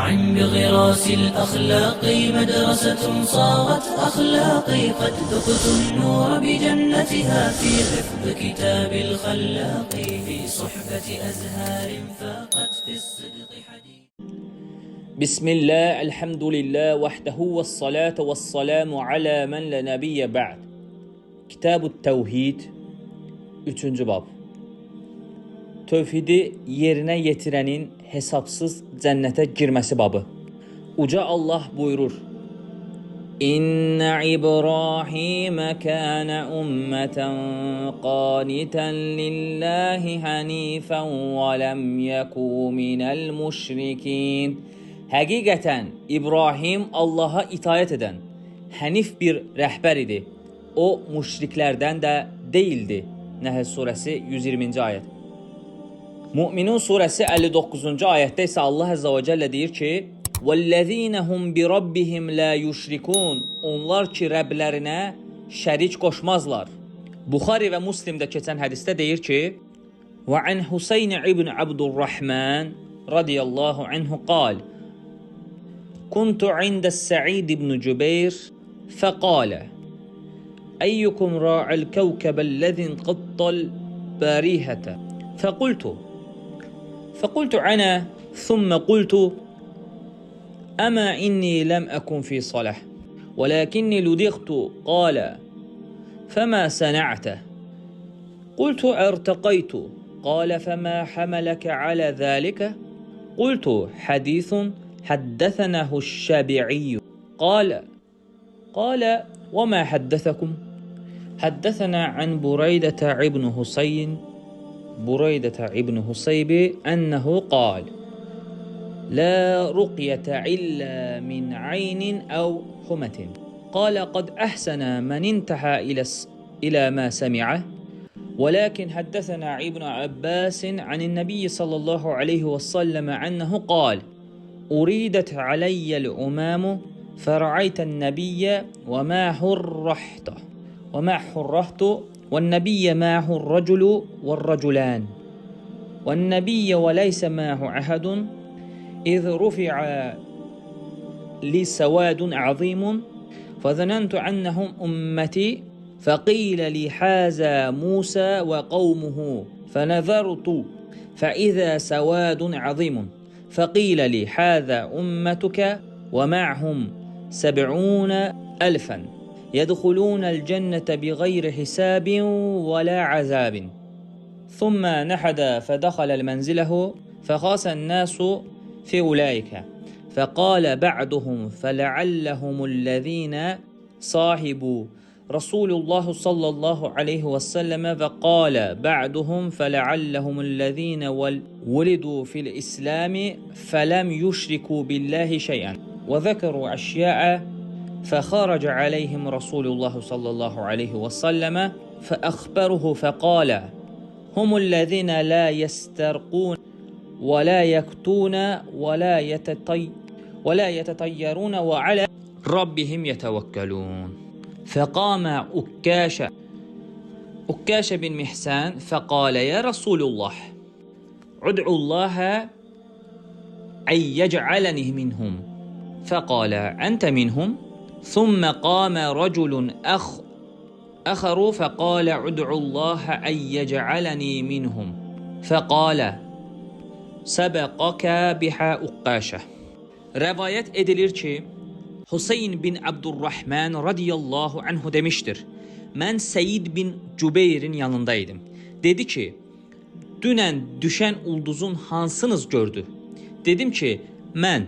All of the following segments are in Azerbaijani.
معا بغراس الأخلاق مدرسة صارت أخلاقي قد ذقت النور بجنتها في حفظ كتاب الخلاق في صحبة أزهار فاقت في الصدق حديث. بسم الله الحمد لله وحده والصلاة والسلام على من لا نبي بعد. Kitab-ı Tevhid 3. bab. Tövhidi yerinə yetirənin hesabsız cənnətə girməsi babı. Uca Allah buyurur: İnne İbrahimə kənə ümmətən qanitan lillahi hanifən və ləm yəku minəl müşrikin. Həqiqətən İbrahim Allaha itayət edən, hənif bir rəhbər idi. O müşriklərdən də değildi. Nəhl surəsi 120-ci ayət. Müminun surəsi 59-cu ayətdə isə Allah Əzzə və Cəllə deyir ki: وَالَّذِينَ هُمْ بِرَبِّهِمْ لَا يُشْرِكُونَ. Onlar ki, Rəblərinə şərik qoşmazlar. Buxari və Müslimdə keçən hədisdə deyir ki: وَعَنْ حُسَيْنِ ibn Abdurrahman radiyallahu anhu قال: كنت عند السعيد بن جبير فقال: أيكم راعى الكوكب الذي انقض البارحة؟ فقلت أنا، ثم قلت: أما إني لم أكن في صلاة ولكني لدغت. قال: فما صنعت؟ قلت: ارتقيت. قال: فما حملك على ذلك؟ قلت: حديث حدثناه الشابعي. قال: وما حدثكم؟ حدثنا عن بريدة ابن حصيب أنه قال: لا رقية إلا من عين أو حمة. قال: قد أحسن من انتهى إلى ما سمعه. ولكن حدثنا ابن عباس عن النبي صلى الله عليه وسلم أنه قال: أريدت علي الأمام فرعيت النبي وما حرحت والنبي معه الرجل والرجلان والنبي وليس معه أحد إذ رفع لي سواد عظيم فظننت أنهم أمتي فقيل لي هذا موسى وقومه فنظرت فإذا سواد عظيم فقيل لي هذا أمتك ومعهم 70,000 يدخلون الجنة بغير حساب ولا عذاب. ثم نحد فدخل المنزله فخاس الناس في أولئك فقال بعضهم فلعلهم الذين صاحبوا رسول الله صلى الله عليه وسلم وقال بعضهم فلعلهم الذين ولدوا في الإسلام فلم يشركوا بالله شيئا وذكروا أشياء فخرج عليهم رسول الله صلى الله عليه وسلم فأخبره فقال: هم الذين لا يسترقون ولا يكتون ولا يتطيرون وعلى ربهم يتوكلون. فقام أكاش بن محسان فقال: يا رسول الله ادعو الله أن يجعلني منهم. فقال: أنت منهم؟ ثم قام رجل آخر فقال: ادعو الله أن يجعلني منهم. فقال: سبقك بها أقاشة. Rəvayət edilir ki, Hüseyn bin Abdurrahman radiyallahu anhu demiştir: mən Səid bin Cübeyrin yanındaydım. Dedi ki, dünən düşən ulduzun hansınız gördü? Dedim ki, mən.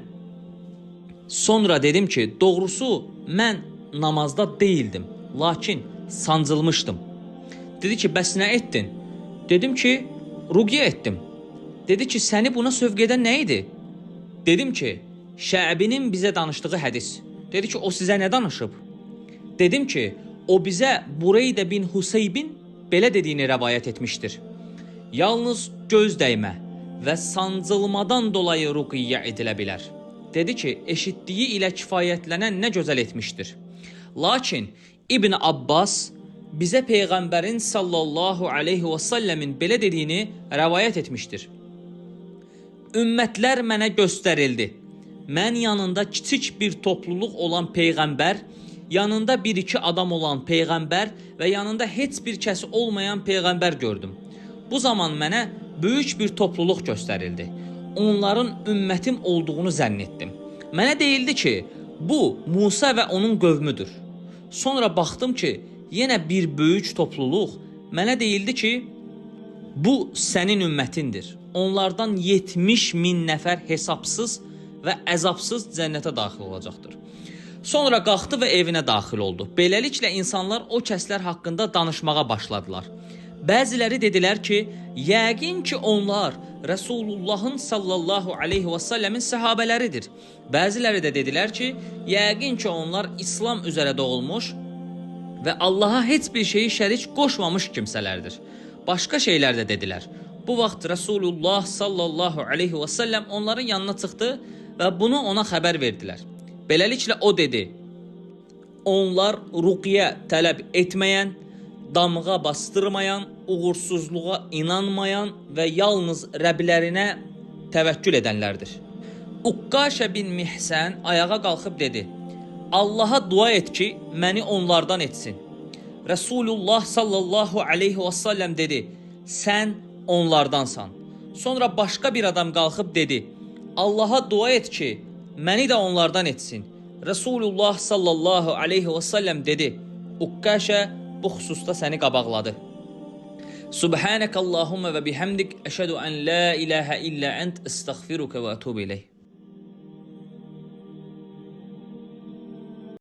Sonra dedim ki, doğrusu mən namazda değildim, lakin sancılmışdım. Dedi ki, bəs nə etdin? Dedim ki, rüqyə etdim. Dedi ki, səni buna sövq edən nə idi? Dedim ki, Şəbinin bizə danışdığı hədis. Dedi ki, o sizə nə danışıb? Dedim ki, o bizə Bureydə bin Huseybin belə dediyini rəvayət etmişdir: yalnız göz dəymə və sancılmadan dolayı rüqyə edilə bilər. Dedi ki, eşitdiyi ilə kifayətlənən nə gözəl etmişdir. Lakin İbn Abbas bizə Peyğəmbərin sallallahu aleyhi və səlləmin belə dediyini rəvayət etmişdir: ümmətlər mənə göstərildi. mən yanında kiçik bir topluluq olan peyğəmbər, yanında bir-iki adam olan peyğəmbər və yanında heç bir kəs olmayan peyğəmbər gördüm. Bu zaman mənə böyük bir topluluq göstərildi. Onların ümmətim olduğunu zənn etdim. Mənə deyildi ki, bu Musa və onun qövmüdür. Sonra baxdım ki, yenə bir böyük topluluq mənə deyildi ki, bu sənin ümmətindir. Onlardan 70.000 nəfər hesabsız və əzabsız cənnətə daxil olacaqdır. Sonra qalxdı və evinə daxil oldu. Beləliklə insanlar o kəslər haqqında danışmağa başladılar. Bəziləri dedilər ki, yəqin ki onlar Rəsulullahın sallallahu aleyhi və səlləmin səhabələridir. Bəziləri də dedilər ki, yəqin ki onlar İslam üzərə doğulmuş və Allaha heç bir şeyi şərik qoşmamış kimsələrdir. Başqa şeylər də dedilər. Bu vaxt Rəsulullah sallallahu aleyhi və səlləm onların yanına çıxdı və bunu ona xəbər verdilər. Beləliklə o dedi, onlar ruqyə tələb etməyən, damğa bastırmayan, uğursuzluğa inanmayan və yalnız Rəblərinə təvəkkül edənlərdir. Uqqaşə bin Mihsən ayağa qalxıb dedi, Allaha dua et ki, məni onlardan etsin. Rəsulullah sallallahu aleyhi və səlləm dedi, sən onlardansan. Sonra başqa bir adam qalxıb dedi, Allaha dua et ki, məni də onlardan etsin. Rəsulullah sallallahu aleyhi və səlləm dedi, Uqqaşə bu xüsusda səni qabaqladı. Subhanəkəllahumma və bihamdik, əşhədu ən la ilahə illə ənt, əstəğfiruka və ətubu ileyh.